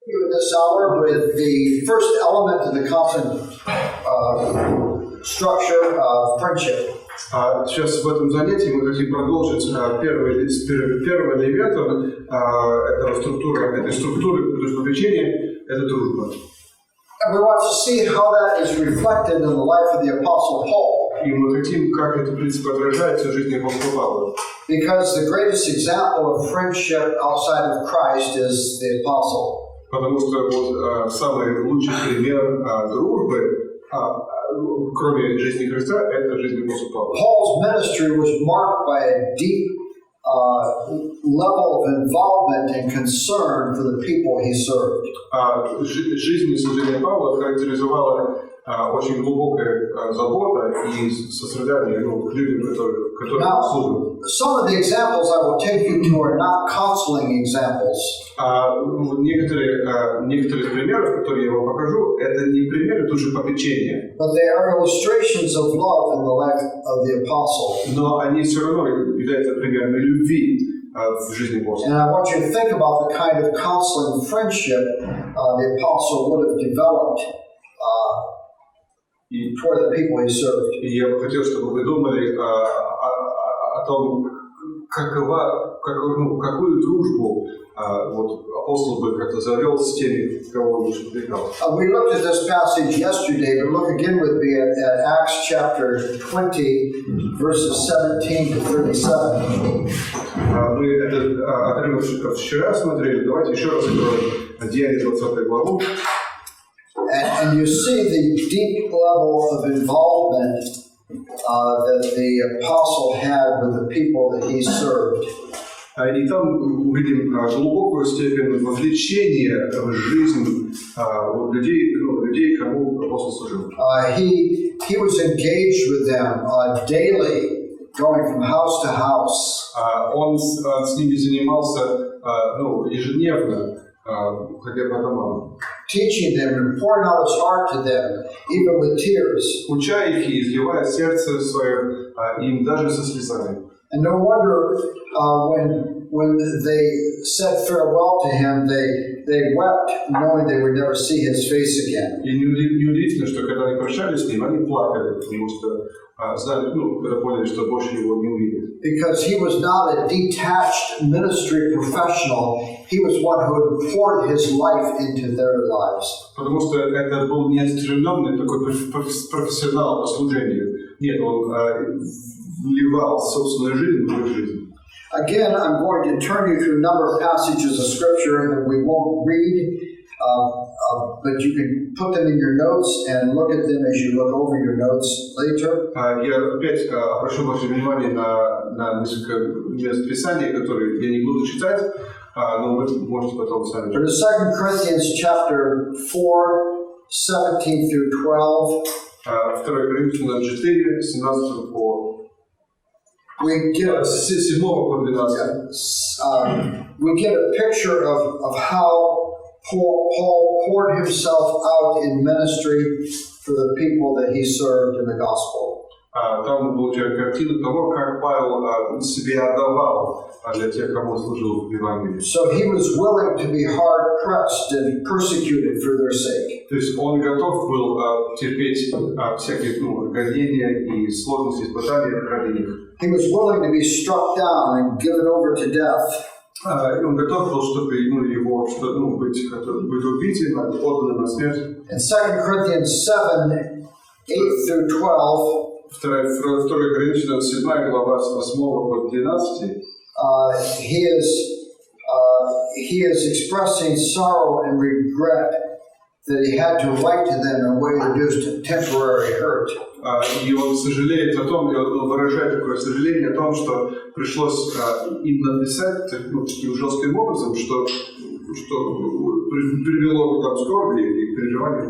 This hour with the first element of the constant structure of friendship. Сейчас в этом занятии мы хотим продолжить первым элементом этой структуры душепопечения – это дружба. And we want to see how that is reflected in the life of the Apostle Paul. И мы хотим, как это, в принципе, отражается в жизни апостола Павла. Because the greatest example of friendship outside of Christ is the Apostle. Потому что вот самый лучший пример дружбы, кроме жизни Христа, это жизнь апостола Павла. Paul's ministry was marked by a deep level of involvement and concern for the people he served. Жизнь и служение Павла характеризовала очень глубокая забота и сострадание к людям, которым он служил. Some of the examples I will take you to are not counseling examples. Некоторые из примеров, которые я вам покажу, это не примеры душепопечения. But they are illustrations of love in the life of the apostle. Но они все равно являются примерами любви в жизни апостола. And I want you to think about the kind of counseling friendship the apostle would have developed toward the people he served. И я бы хотел, чтобы вы думали о том, какую дружбу апостол бы как-то завел с теми, кого он встретил. We looked at this passage yesterday, but look again with me at Acts chapter 20, verses 17 to 37. Мы этот отрывок вчера смотрели, давайте еще раз откроем Деяния 20 главу. And you see the deep level of involvement that the apostle had with the people that he served. И там увидим глубокую степень вовлечения в жизнь людей, кому апостол служил. He was engaged with them daily, going from house to house. Он с ними занимался ежедневно, ходя по домам. Teaching them and pouring out his heart to them, even with tears. Уча их и изливая сердце свое им даже со слезами. And no wonder when they said farewell to him, they wept, knowing they would never see his face again. И неудивительно, что когда они прощались с ним, они плакали, потому что знали, когда поняли, что больше его не увидят. Because he was not a detached ministry professional, he was one who had poured his life into their lives. Потому что это был не отстраненный такой профессионал по служению. Нет, он вливал собственную жизнь в их жизнь. Again, I'm going to turn you through a number of passages of Scripture that we won't read, but you can put them in your notes and look at them as you look over your notes later. Я опять обращу ваше внимание на несколько мест Писания, которые я не буду читать, но вы можете потом сами. But in 2 Corinthians chapter 4, 17 through 12, 2 Коринфянам 4, 17 по we get 7 по 12. We get a picture of how Paul poured himself out in ministry for the people that he served in the gospel. Там мы получаем картину того, как Павел себя отдавал для тех, кому служил в Евангелии. So he was willing to be hard pressed and persecuted for their sake. То есть он готов был терпеть всякие гонения и сложности, испытания ради них. He was willing to be struck down and given over to death. Он готов был, чтобы его быть убитым, отданным на смерть. In 2 Corinthians 7, 8 through 12, 2 Коринфянам 7 глава с 8 по 12. He is expressing sorrow and regret that he had to write to them in a way that induced temporary hurt. И он сожалеет о том, он выражает такое сожаление о том, что пришлось им написать таким жестким образом, что привело к скорби и переживанию.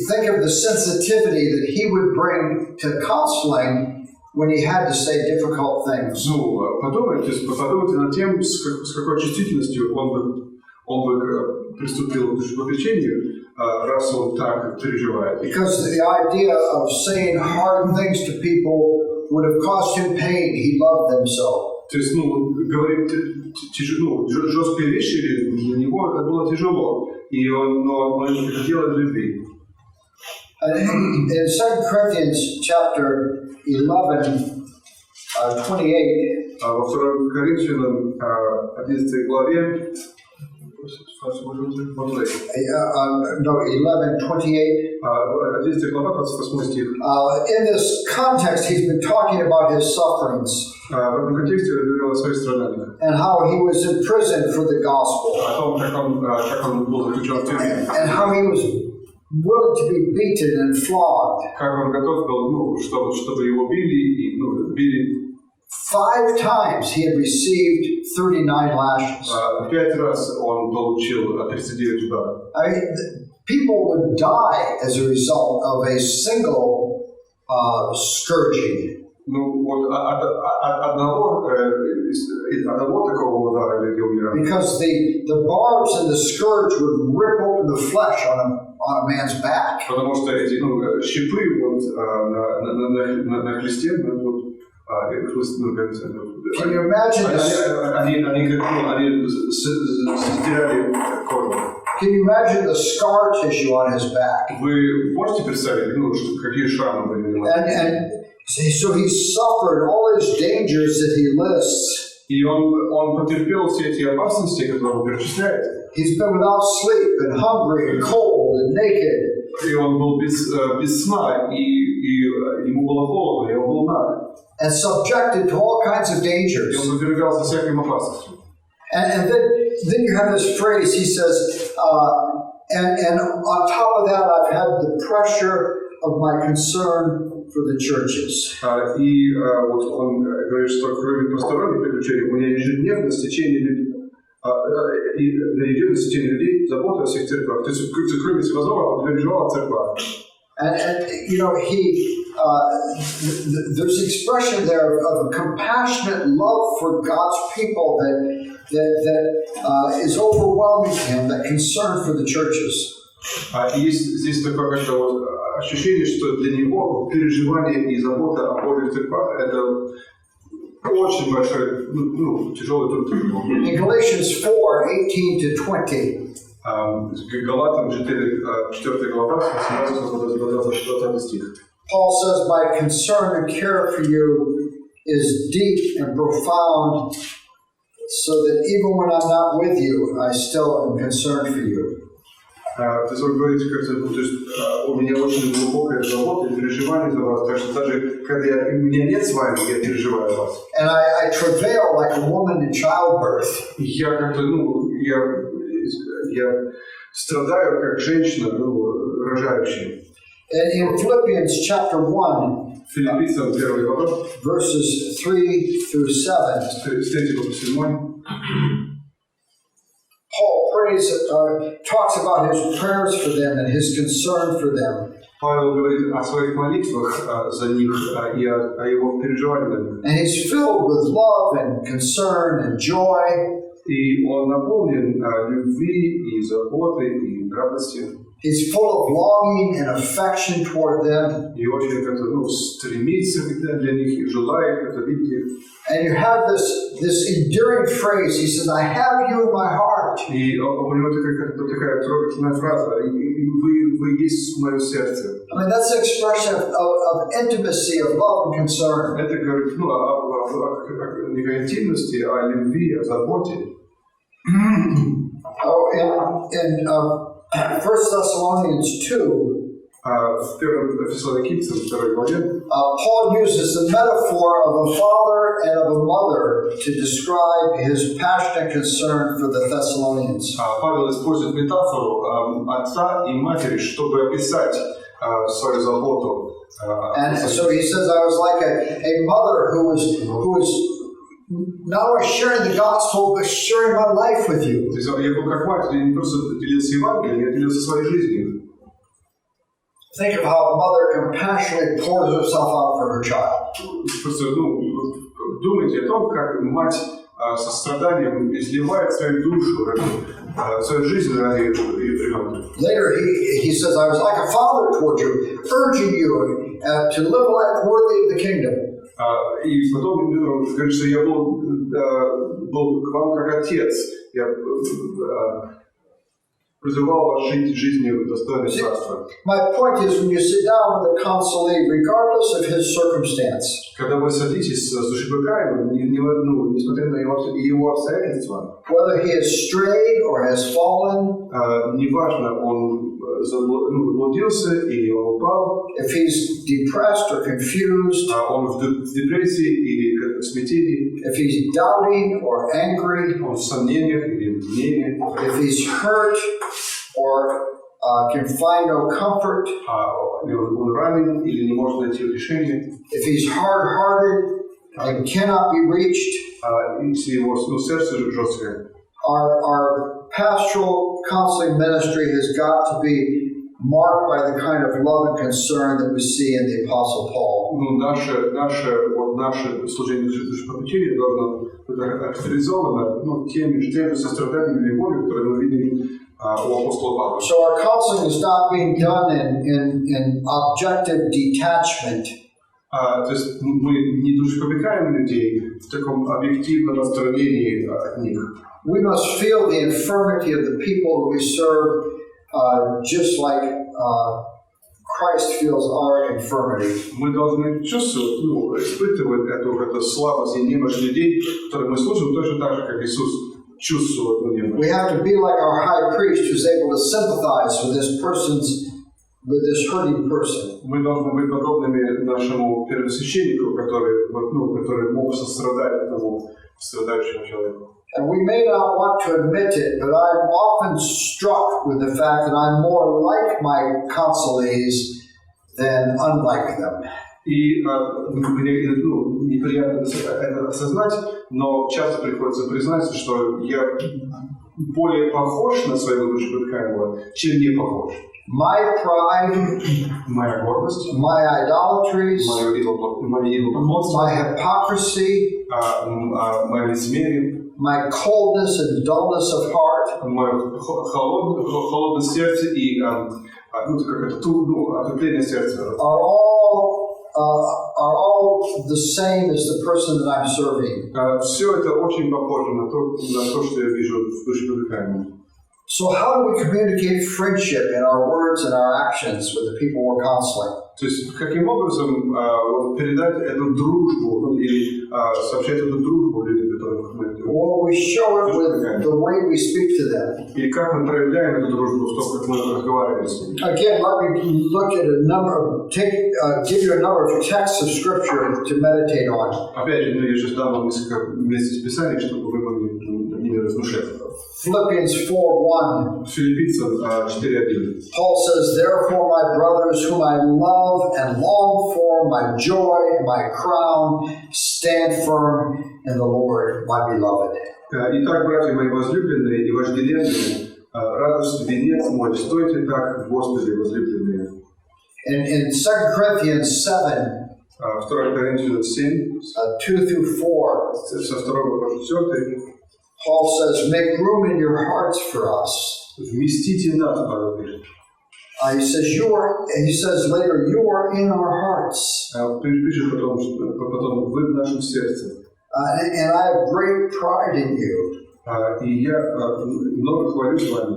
Think of the sensitivity that he would bring to counseling when he had to say difficult things. Подумайте над тем, с какой чувствительностью он бы приступил к душепопечению, раз он так переживает. Because the idea of saying hard things to people would have caused him pain. He loved them so. То есть, говорит жесткие вещи, для него это было тяжело, но он это делает в любви. In 2 Corinthians chapter 11, 28, во 2 Коринфянам 11 главе, 11 глава, 28 стих. In this context, he's been talking about his sufferings. В этом контексте он говорил о своих страданиях. And how he was in prison for the gospel. О том, как он был заключен в тюрьме. And how he was willing to be beaten and flogged. Как он готов был, чтобы его били. 5 times he had received 39 lashes. 5 раз он получил 39 ударов. I mean, people would die as a result of a single scourging. От одного такого удара люди умирали. Because the barbs and the scourge would rip open the flesh on a man's back. Потому что эти щипы на хлисте, Can you imagine Can you imagine the scar tissue on his back? Вы можете представить, какие шрамы были? And so he suffered all his dangers that he lists. И он потерпел все эти опасности, которые он перечисляет. He's been without sleep and hungry and cold and naked. И он был без сна, и ему было холодно, и он был наг. And subjected to all kinds of dangers. И он подвергался всяким опасностям. And then you have this phrase, he says, and on top of that, I've had the pressure of my concern for the churches. И вот он говорит, что кроме посторонних приключений, у меня ежедневно стечение людей забота о всех церквах. То есть, кроме всевозможного, он переживал о церквах. And there's expression there of a compassionate love for God's people that is overwhelming him, that concern for the churches. Есть здесь такое ощущение, что для него переживание и забота о Божьих церквах – это очень большой, тяжелый труд. In Galatians 4:18-20. Галатам 4 глава, 18-20 стих. Paul says, my concern and care for you is deep and profound, so that even when I'm not with you, I still am concerned for you. То есть он говорит, у меня очень глубокая забота и переживание за вас, так что даже когда меня нет с вами, я переживаю о вас. And I travail like a woman in childbirth. Я как-то, я страдаю как женщина, рожающая. And in Philippians chapter 1, Филиппийцам 1 глава, verses 3-7, с 3 по 7, Paul talks about his prayers for them and his concern for them. Павел говорит о своих молитвах за них и о его переживаниях. And he's filled with love and concern and joy. И он наполнен любви и заботой и радостью. He's full of longing and affection toward them. И очень стремится для них и желает это видеть. And you have this enduring phrase. He says, I have you in my heart. И у него такая трогательная фраза. Вы есть в моем сердце. I mean, that's the expression of intimacy, of love and concern. Это говорит не о интимности, а о любви, о заботе. In 1 Thessalonians 2, в 1 Фессалоникийцам 2 главе, Paul uses the metaphor of a father and of a mother to describe his passionate concern for the Thessalonians. Павел использует метафору отца и матери, чтобы описать свою заботу. And so he says, I was like a mother who was not only sharing the gospel, but sharing my life with you. То есть я был как мать, я не просто делился Евангелием, я делился своей жизнью. Think of how a mother compassionately pours herself out for her child. Просто думайте о том, как мать со страданием изливает свою душу, свою жизнь ради ее ребенка. Later he says, I was like a father toward you, urging you to live a life worthy of the kingdom. И потом говорит, что я был к вам как отец. Я призывал вас жить жизнью достойной царства. My point is, when you sit down with a counselee, regardless of his circumstance, когда вы садитесь с душепопечителем, несмотря на его обстоятельства, whether he has strayed or has fallen, неважно, он заблудился или он упал, if he's depressed or confused, он в депрессии или в смятении, if he's doubting or angry, он в сомнениях или в гневе, if he's hurt or can find no comfort, он ранен или не может найти решение, if he's hard-hearted and cannot be reached, если его сердце жесткое, our pastoral counseling ministry has got to be marked by the kind of love and concern that we see in the Apostle Paul. Наше служение душепопечения должно быть характеризовано теми же состраданиями и любовью, которые мы видим у апостола Павла. So our counseling is not being done in objective detachment. То есть мы не душепопекаем людей в таком объективном отстранении от них. We must feel the infirmity of the people we serve, just like Christ feels our infirmity. Мы должны чувствовать, испытывать эту слабость и немощь людей, которые мы служим, точно так же, как Иисус чувствует немощь. We have to be like our high priest, who's able to sympathize with this hurting person. Мы должны быть подобными нашему первосвященнику, который мог сострадать этому страдающему человеку. And we may not want to admit it, but I'm often struck with the fact that I'm more like my counselees than unlike them. И мне неприятно это осознать, но часто приходится признаться, что я более похож на своего душепопечителя, чем не похож. My pride, моя гордость, my idolatries, my hypocrisy, мое лицемерие, my coldness and dullness of heart, мое холодное сердце и ответвление сердца are all the same as the person that I'm serving. Все это очень похоже на то, что я вижу в душепопечителе. So how do we communicate friendship in our words and our actions with the people we're counseling? То есть каким образом передать эту дружбу или сообщать эту дружбу людям, которых мы... Well, we show it with the way we speak to them. И как мы проявляем эту дружбу в том, как мы разговариваем с ними. Again, let me look at give you a number of texts of scripture to meditate on. Опять же, я сейчас дам вам несколько мест из Писания, чтобы вы могли ними размышлять. Philippians 4:1. Филиппийцам 4:1. Paul says, "Therefore, my brothers, whom I love and long for, my joy, my crown, stand firm in the Lord, my beloved." Итак, братья мои возлюбленные и вожделенные, радость венец мой, стойте так, Господи, возлюбленные. In 2 Corinthians 7, 2 Коринфянам 7, 2 through 4, со 2 по 4, Paul says, "Make room in your hearts for us." Вместите нас, Павел пишет. He says later, "You are in our hearts." Пишет потом, вы в нашем сердце. And I have great pride in you. И я много хвалюсь вами.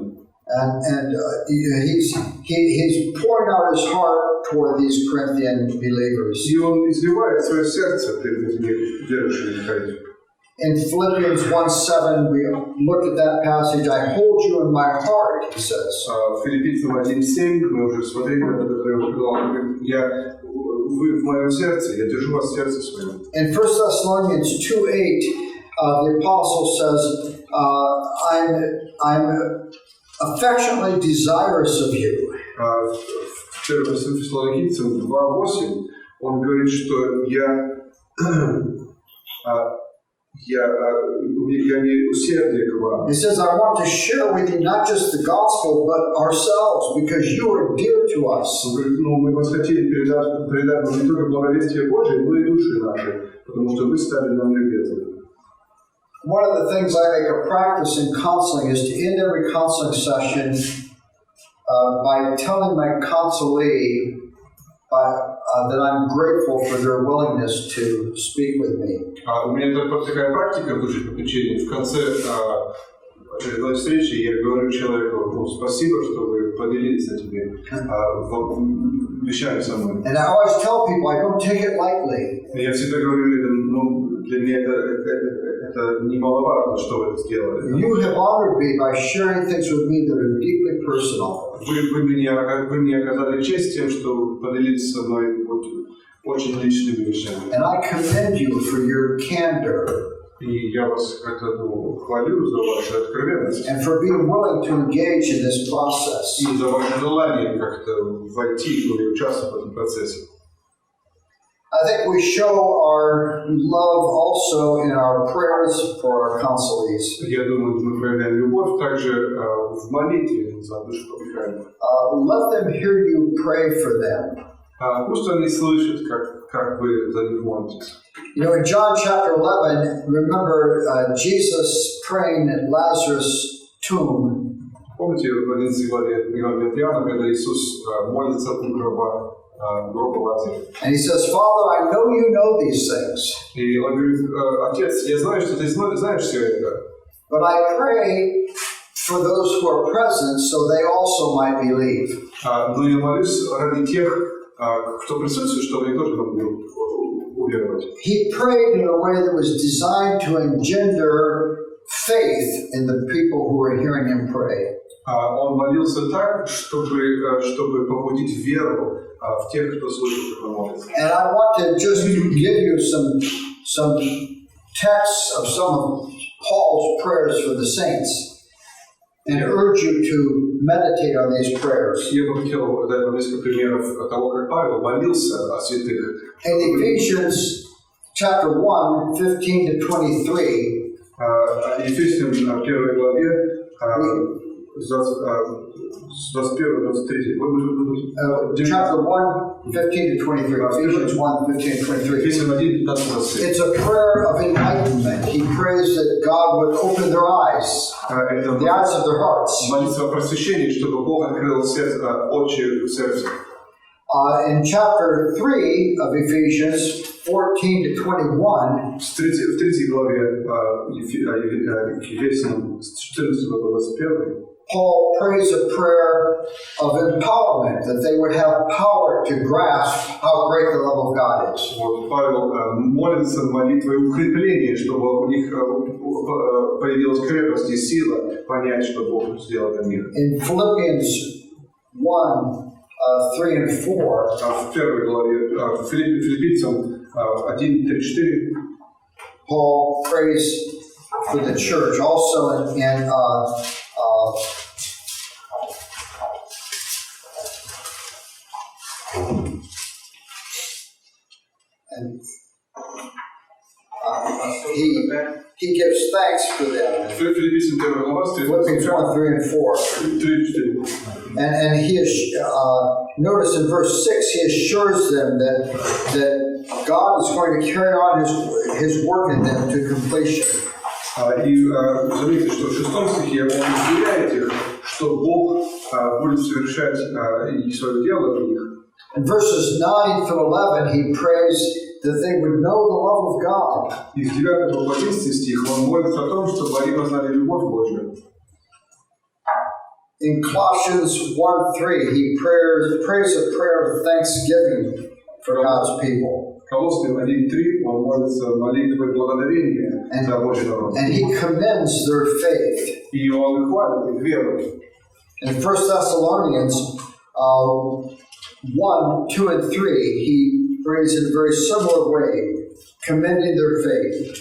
And he's pouring out his heart toward these Corinthian believers. И он изливает свое сердце перед этими верующими Коринфянами. In Philippians 1:7, we looked at that passage. I hold you in my heart, he says. Филиппийцам 1:7 мы уже смотрели на этот отрывок. Вы в моем сердце, я держу вас в сердце своем. In 1 Thessalonians 2:8, the apostle says, I'm affectionately desirous of you. В 1 Фессалоникийцам 2:8 он говорит, что я имею усердие к вам. He says, I want to share with you not just the gospel, but ourselves, because you are dear to us. Он говорит, мы вас хотели передать вам не только благовестие Божие, но и души наши, потому что вы стали нам любезны. One of the things I make a practice in counseling is to end every counseling session by telling my counselee that I'm grateful for their willingness to speak with me. У меня такая практика в душепопечении. В конце очередной встречи я говорю человеку: спасибо, что вы поделились этими вещами со мной. And I always tell people I don't take it lightly. Я всегда говорю людям: для меня это немаловажно, что вы это сделали. You have honored me by sharing things with me that are deeply personal. Вы мне оказали честь тем, что поделились со мной очень личными вещами. And I commend you for your candor. И я вас хвалю за вашу откровенность. And for being willing to engage in this process. И за ваше желание как-то войти или участвовать в этом процессе. I think we show our love also in our prayers for our counselees. Я думаю, мы проявляем любовь также в молитве за душепопечения. Let them hear you pray for them. Пусть они слышат, как вы за них молитесь. You know, in John chapter 11, remember Jesus praying at Lazarus' tomb. Помните в 11 главе Евангелия от Иоанна, когда Иисус молится у гроба Лазаря? And he says, Father, I know you know these things. И он говорит: Отец, я знаю, что ты знаешь все это. But I pray for those who are present, so they also might believe. Но я молюсь ради тех, кто присутствует, чтобы они тоже могли уверовать. He prayed in a way that was designed to engender faith in the people who were hearing him pray. Он молился так, чтобы побудить веру в тех, кто слышит, как он молится. And I want to just give you some texts of some of Paul's prayers for the saints and urge you to meditate on these prayers. Я бы хотел дать вам несколько примеров того, как Павел молился о святых. In Ephesians chapter 1, 15 to 23, Ефесянам 1 главе, с 21-23. chapter 1, 15 to 23. Ephesians 1, 15 to 23. Ефесянам 1, 15, 23. It's a prayer of enlightenment. He prays that God would open their eyes, the eyes of their hearts. Молиться о просвещении, чтобы Бог открыл очи сердца. In chapter 3 of Ephesians, 14 to 21, В 3 главе Ефесянам, с 14 по 21, Paul prays a prayer of empowerment, that they would have power to grasp how great the love of God is. Павел молится молитвой укрепления, чтобы у них появилась крепость и сила понять, что Бог сделал для них. In Philippians 1, 3 and 4, В первой главе Филиппийцам 1:3-4 Paul prays for the church. Also in he gives thanks for them. Филиппийцам 1 глава, Philippians 1, 3 and 4. 3-4. And he is, notice in verse 6, he assures them that God is going to carry on his work in them to completion. И заметьте, что в 6 стихе он уверяет их, что Бог будет совершать свое дело в них. In verses 9 through 11, he prays that they would know the love of God. И с 9 по 11 стих он молится о том, чтобы они познали любовь Божью. In Colossians 1:3, he prays a prayer of thanksgiving for God's people. Колоссянам 1:3 он молится молитвой благодарения за Божий народ. And he commends their faith. И он хвалит их веру. In 1 Thessalonians 1, 2, and 3, he prays in a very similar way, commending their faith.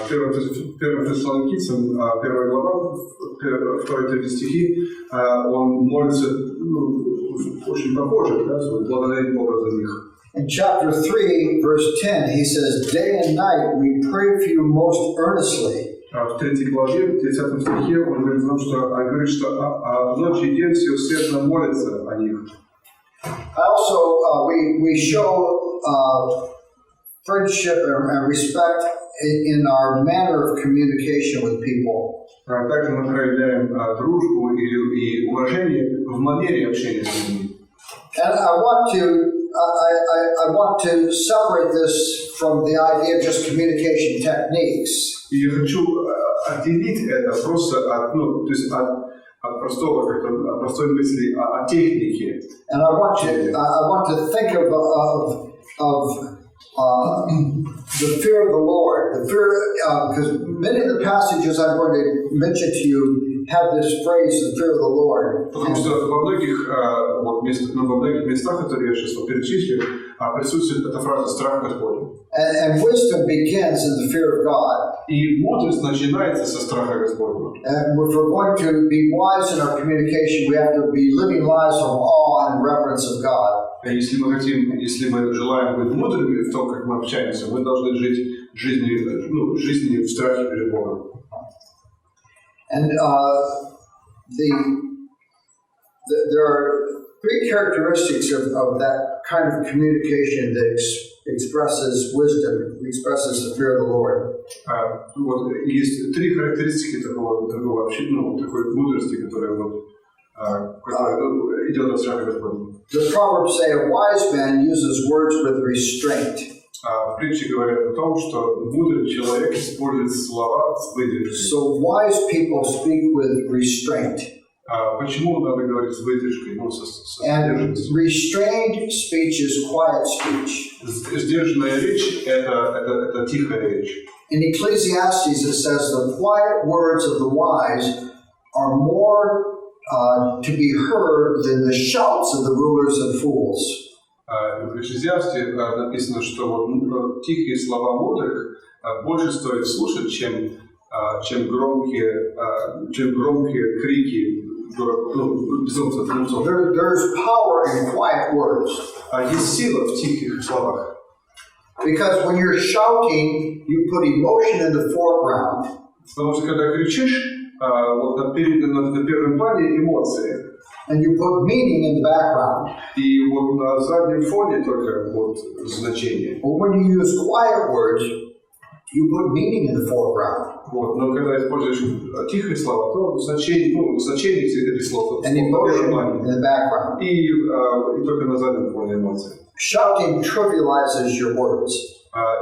1 Фессалоникийцам, 1 глава, 2-3 стихи, он молится очень похоже, благодарит Бога за них. In chapter 3, verse 10, he says, Day and night we pray for you most earnestly. В 3 главе, в 30 стихе, он говорит что ночь и день все усердно молятся о них. Also, we show friendship and respect in our manner of communication with people. Также мы проявляем дружбу и уважение в манере общения с людьми. And I want to I want to separate this from the idea of just communication techniques. И я хочу отделить это просто от, ну, то есть от простого, от простой мысли о технике. And I want to think of the fear of the Lord. The fear, because many of the passages I'm going to mention to you have this phrase, the fear of the Lord. Потому что во многих местах, которые я сейчас перечислю, присутствует эта фраза «страх Господня». And wisdom begins in the fear of God. И мудрость начинается со страха Господня. And if we're going to be wise in our communication, we have to be living lives of awe and reverence of God. Если мы желаем быть мудрыми в том, как мы общаемся, мы должны жить жизнью в страхе перед Богом. And there are three characteristics of that kind of communication that expresses wisdom, expresses the fear of the Lord. Вот, есть три характеристики такой мудрости, которая идет от страха Господня. The Proverbs say a wise man uses words with restraint. Притчи говорят о том, что мудрый человек использует слова с выдержкой. So wise people speak with restraint. Почему надо говорить с выдержкой? And restrained speech is quiet speech. Сдержанная речь – это тихая речь. In Ecclesiastes it says the quiet words of the wise are more to be heard than the shouts of the rulers and fools. В Экклезиасте написано, что тихие слова мудрых больше стоит слушать, чем громкие крики безумцев. There's power in quiet words. Есть сила в тихих словах. Because when you're shouting, you put emotion in the foreground. Потому что когда кричишь, на первом плане эмоции. And you put meaning in the background. И вот на заднем фоне только значение. But when you use quiet words, you put meaning in the foreground. Но когда используешь тихие слова, то значение этих слов and emotion in the background. И только на заднем фоне эмоции. Shouting trivializes your words.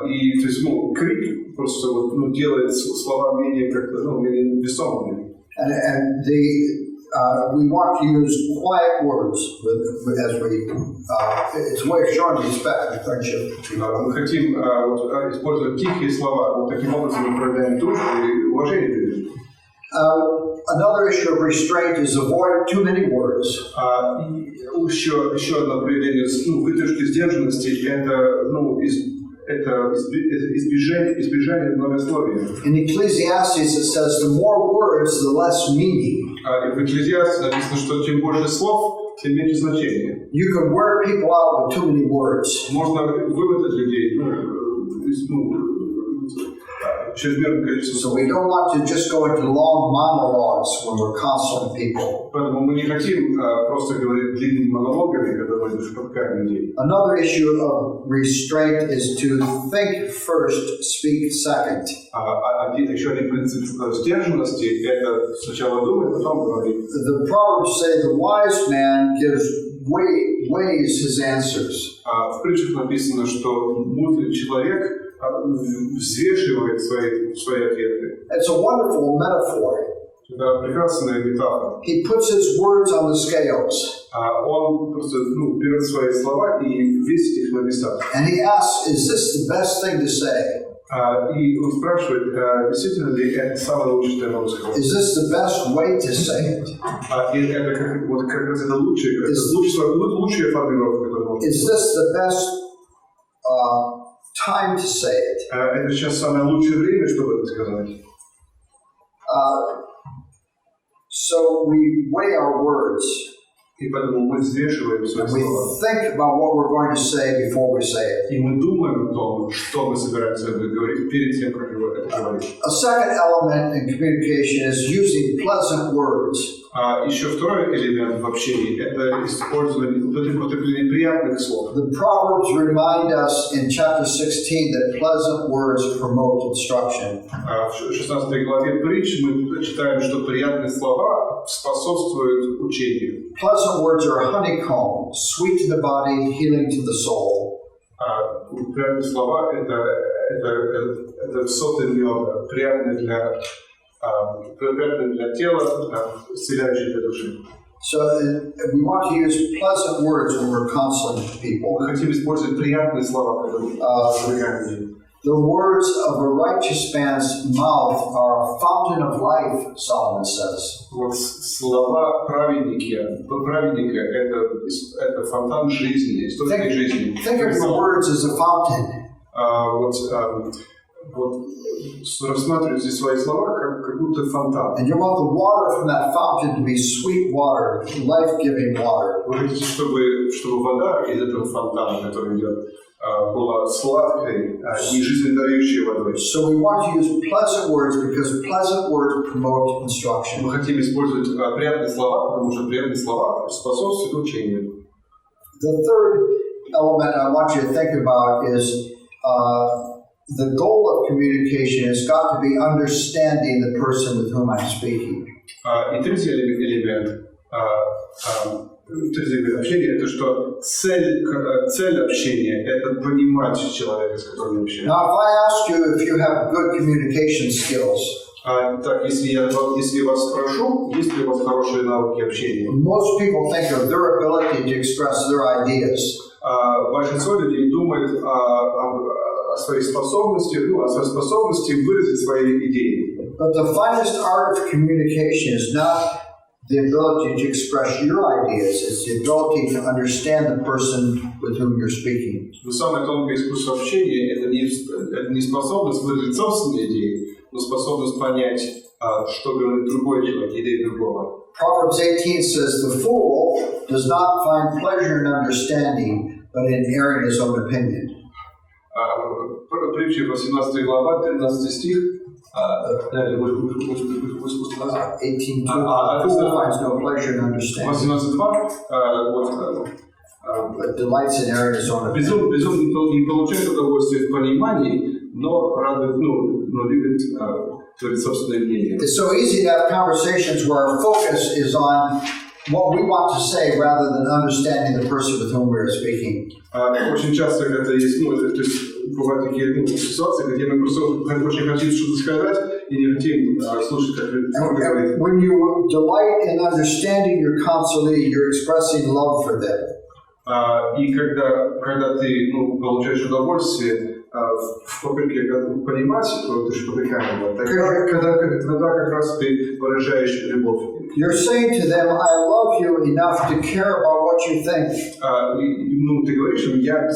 И то есть крик просто делает слова менее менее весомыми. And we want to use quiet words as we. It's a way of showing respect and friendship. Мы хотим использовать тихие слова. Таким образом мы проявляем дружбу и уважение. Another issue of restraint is avoid too many words. Еще одно проявление выдержки сдержанности это избежание многословия. In Ecclesiastes it says the more words, the less meaning. В Экклезиасте написано, что чем больше слов, тем меньше значения. You can wear people out with too many words. Можно вымотать людей чрезмерное количество слов. So we don't want to just go into long monologues when we're counseling people. Поэтому мы не хотим просто говорить длинными монологами, когда мы опекаем людей. Another issue of restraint is to think first, speak second. Еще один принцип сдержанности – это сначала думать, потом говорить. The Proverbs say the wise man weighs his answers. В притчах написано, что мудрый человек взвешивает свои ответы. It's a wonderful metaphor. Это прекрасная метафора. He puts his words on the scales. Он просто берет свои слова и весит их на весах. And he asks, is this the best thing to say? И он спрашивает, действительно ли это самое лучшее, что я могу сказать? Is this the best way to say it? И это как раз это лучшая формулировка, которую можно сказать. Is this the best time to say it? Это сейчас самое лучшее время, чтобы это сказать. So we weigh our words. И поэтому мы взвешиваем свои слова. We think about what we're going to say before we say it. И мы думаем о том, что мы собираемся говорить перед тем, как это говорить. A second element in communication is using pleasant words. Еще второй элемент в общении – это использование употребление приятных слов. The Proverbs remind us in chapter 16 that pleasant words promote instruction. В 16 главе притч мы читаем, что приятные слова способствуют учению. Pleasant words are a honeycomb, sweet to the body, healing to the soul. Приятные слова – это соты меда, приятные для тела, исцеляющие для души. So we want to use pleasant words when we're counseling people. Мы хотим использовать приятные слова, когда мы помогаем. The words of a righteous man's mouth are a fountain of life, Solomon says. Вот слова праведника – это фонтан жизни, источник жизни. Think of your words as a fountain. Вот рассматривайте свои слова как будто фонтан. And you want the water from that fountain to be sweet water, life-giving water. Вы хотите, чтобы вода из этого фонтана, который идет, была сладкой и жизнедающей водой. So we want to use pleasant words because pleasant words promote instruction. Мы хотим использовать приятные слова, потому что приятные слова способствуют учению. The third element I want you to think about is the goal of communication has got to be understanding the person with whom I'm speaking. И третий элемент общения – это что цель общения – это понимать человека, с которым мы общаемся. Now, if I ask you if you have good communication skills, так, если я вас спрошу, есть ли у вас хорошие навыки общения? most people think of their ability to express their ideas. Большинство людей думает о своей способности выразить свои идеи. But the finest art of communication is not the ability to express your ideas, it's the ability to understand the person with whom you're speaking. Но самое тонкое искусство общения – это не способность выразить собственные идеи, но способность понять, что говорит другой человек, идеи другого. Proverbs 18 says, "The fool does not find pleasure in understanding, but in airing his own opinion." Притчи 18 глава, 13 стих. 18:2, "The fool finds no pleasure in understanding, 18.2. but delights in airing his own opinion." Безумно не получает удовольствие в понимании, но любит творить собственное мнение. It's so easy to have conversations where our focus is on what we want to say rather than understanding the person with whom we're speaking. Очень часто это есть, то есть бывают такие ситуации, где мы просто очень хотим что-то сказать и не хотим слушать, как вы говорите. When you delight in understanding your counselee, you're expressing love for them. И когда ты получаешь удовольствие в попытке понимать душепопечения, тогда как раз ты выражаешь любовь. You're saying to them, "I love you enough to care about what you think." Ты говоришь им, я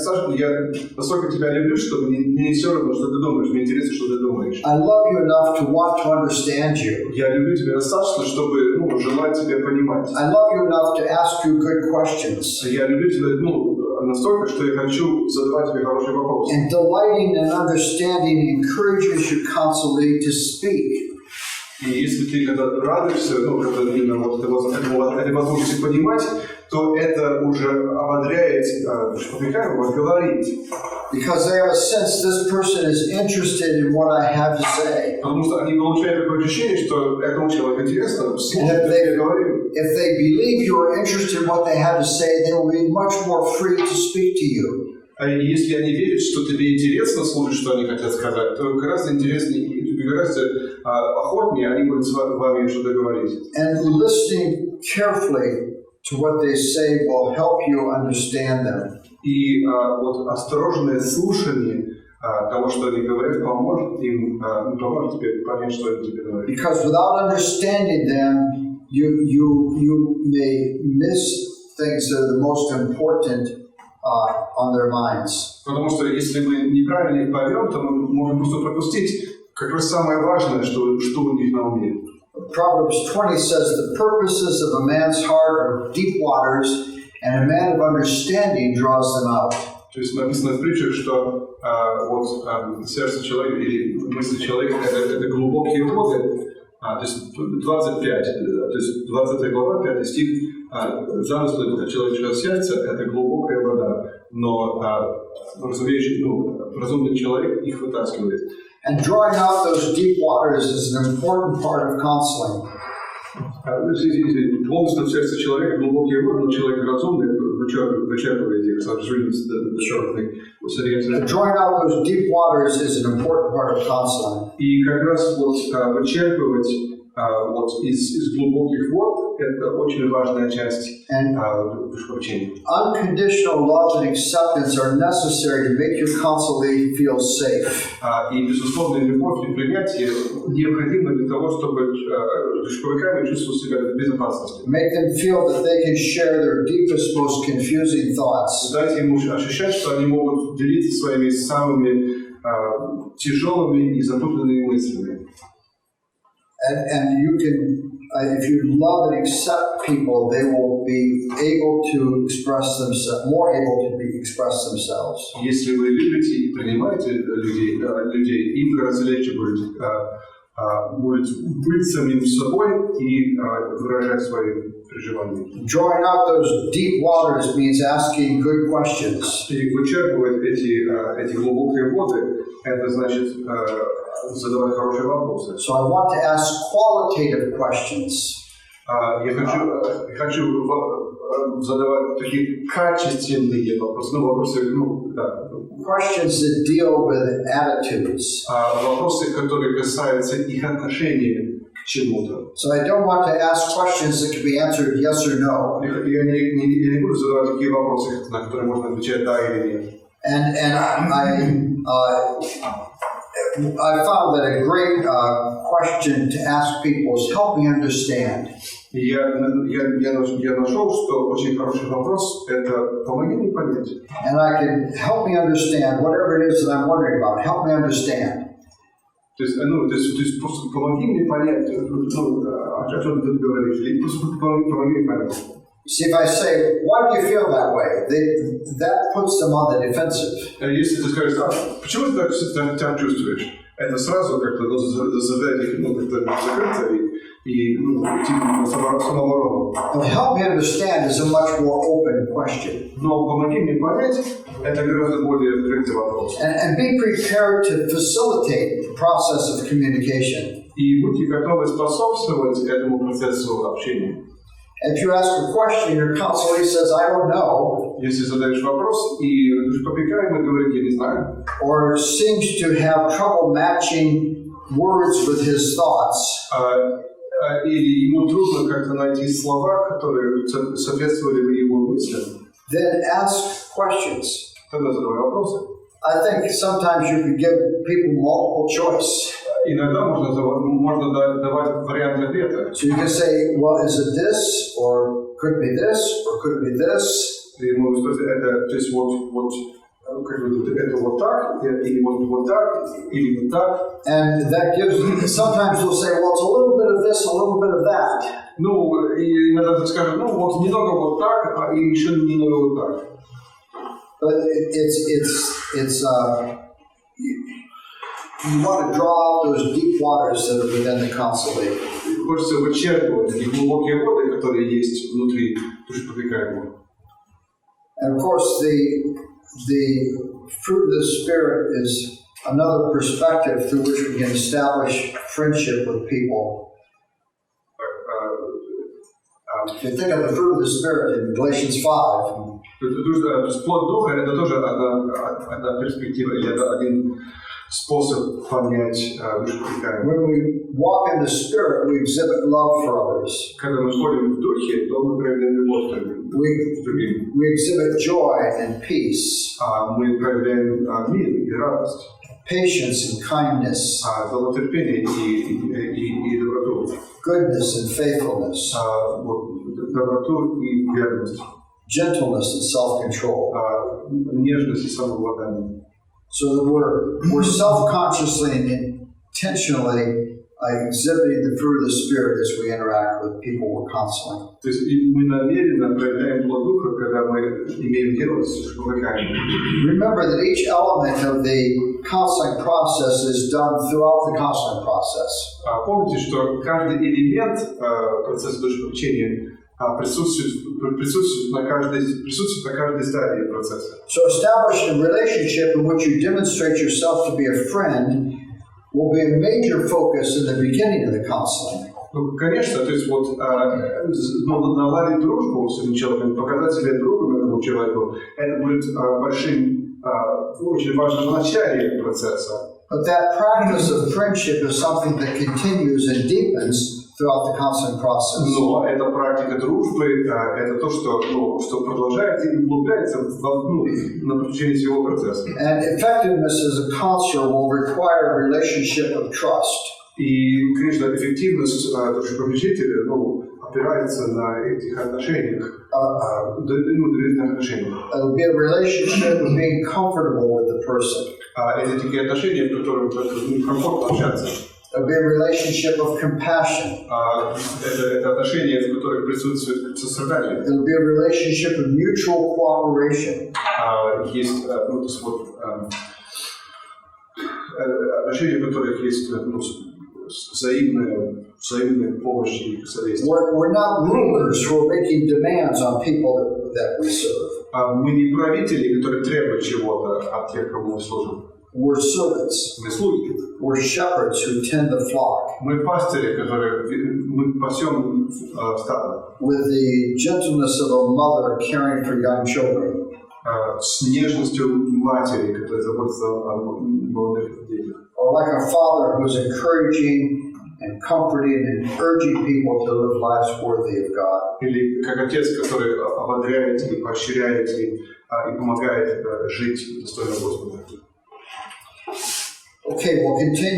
настолько тебя люблю, что мне не все равно, что ты думаешь, мне интересно, что ты думаешь. I love you enough to want to understand you. Я люблю тебя достаточно, чтобы желать тебя понимать. I love you enough to ask you good questions. Я люблю тебя настолько, что я хочу задавать тебе хорошие вопросы. And delighting in understanding encourages your counselee to speak. И если ты когда радуешься, когда именно этой возможности понимать, то это уже ободряет опекаемого говорить. Because they have a sense this person is interested in what I have to say. Потому что они получают такое ощущение, что этому человеку интересно слушать, что я говорю. If they believe you are interested in what they have to say, they will be much more free to speak to you. И если они верят, что тебе интересно слушать, что они хотят сказать, то гораздо интереснее и гораздо охотнее они будут с вами что-то говорить. And listening carefully to what they say will help you understand them. И вот осторожное слушание того, что они говорят, поможет тебе понять, что они тебе говорят. Because without understanding them, you may miss things that are the most important on their minds. Потому что если мы неправильно их поймем, то мы можем просто пропустить как раз самое важное, что у них на уме. Proverbs 20 says, "The purposes of a man's heart are deep waters, and a man of understanding draws them out." То есть написано в притчах, что сердце человека или мысли человека это глубокие воды. То есть 25, то есть 20 глава, 5 стих, замыслы человеческого сердца – это глубокая вода, но разумный человек их вытаскивает. And drawing out those deep waters is an important part of counseling. Полностью в сердце человека глубокие воды, но человек разумный вычерпывает их, Drawing out those deep waters is an important part of counseling. И как раз вот вычерпывать вот из глубоких вод это очень важная часть душепопечения. Unconditional love and acceptance are necessary to make your counselee feel safe. И безусловная любовь и принятие необходимы для того, чтобы душепопечитель чувствовал себя в безопасности. Make them feel that they can share their deepest, most confusing thoughts. Дайте ему ощущать, что они могут делиться своими самыми тяжелыми и запутанными мыслями. And you can, if you love and accept people, they will be able to express themselves, more able to express themselves. Если вы любите и принимаете людей, им гораздо легче будет быть самим собой и выражать свои переживания. Drawing out those deep waters means asking good questions. И вычерпывать эти глубокие воды, это значит задавать хорошие вопросы. So I want to ask qualitative questions. Я хочу задавать такие качественные вопросы. Вопросы, Questions that deal with attitudes. Вопросы, которые касаются их отношения к чему-то. So I don't want to ask questions that can be answered yes or no. Я не буду задавать такие вопросы, на которые можно отвечать да или нет. And I found that a great question to ask people is help me understand. Я нашел, что очень хороший вопрос – это помоги мне понять. And I can help me understand whatever it is that I'm wondering about. Help me understand. То есть просто помоги мне понять, о чем ты говоришь, или просто помоги мне понять. See, if I say, why do you feel that way? That puts them on the defensive. Если ты скажешь, почему ты так чувствуешь? Это сразу как-то заставляет их закрыться и самооборону. Help me understand is a much more open question. Но помоги мне понять, это гораздо более открытый вопрос. And be prepared to facilitate the process of communication. И будьте готовы способствовать этому процессу общения. If you ask a question, your counselee says, I don't know. Если задаешь вопрос, и душепопечитель говорит, я не знаю. Or seems to have trouble matching words with his thoughts. Или ему трудно как-то найти слова, которые соответствовали бы его мыслям. Then ask questions. Тогда задавай вопросы. I think sometimes you can give people multiple choice. Иногда можно давать варианты ответа. So you can say, well, is it this, or could it be this, or could it be this? Ты можешь сказать, это, то есть это вот так, или вот так, или вот так. And that gives, sometimes we'll say, well, it's a little bit of this, a little bit of that. И иногда ты скажешь, вот немного вот так, и еще немного вот так. But you want to draw out those deep waters that are within the counselee. Хочется вычерпывать такие глубокие воды, которые есть внутри душепопечителя. And of course, the fruit of the Spirit is another perspective through which we can establish friendship with people. If you think of the fruit of the Spirit in Galatians 5, плод Духа – это тоже одна перспектива, или это один способ понять душепопечителя. when we walk in the Spirit, we exhibit love for others. Когда мы ходим в Духе, то мы проявляем любовь к другим. We exhibit joy and peace, Мы проявляем мир и радость, patience and kindness, долготерпение и доброту. goodness and faithfulness, Доброту и верность, gentleness and self-control. Нежность и самообладание. So that we're self-consciously and intentionally exhibiting the fruit of the Spirit as we interact with people we're counseling. То есть мы намеренно проявляем плод Духа, когда мы имеем дело с душепопечителем. Remember that each element of the counseling process is done throughout the counseling process. Помните, что каждый элемент процесса душепопечения присутствует на каждой стадии процесса. So establishing a relationship in which you demonstrate yourself to be a friend will be a major focus in the beginning of the counseling. Ну, конечно, то есть вот наладить дружбу с этим человеком, показать себя другом этому человеку, это будет очень важно в начале процесса. But that practice of friendship is something that continues and deepens throughout the constant process. Но эта практика дружбы, это то, что продолжается и углубляется на протяжении всего процесса. And effectiveness as a counselor will require a relationship of trust. И, конечно, эффективность душепопечителя опирается на этих отношениях, доверительных отношениях. It'll be a relationship of being comfortable with the person. Это такие отношения, в которых комфортно общаться. It'll be a relationship of compassion. Это отношения, в которых присутствует сострадание. It'll be a relationship of mutual cooperation. Есть отношения, в которых есть взаимная помощь и содействие. We're not rulers who are making demands on people that we serve. Мы не правители, которые требуют чего-то от тех, кому мы служим. We're servants. Мы слуги. We're shepherds who tend the flock. Мы пастыри, мы пасем стадо. With the gentleness of a mother caring for young children. С нежностью матери, которая заботится о молодых детях. Or like a father who's encouraging and comforting and urging people to live lives worthy of God. Или как отец, который ободряет и поощряет и помогает жить достойно Господа. Okay, we'll continue.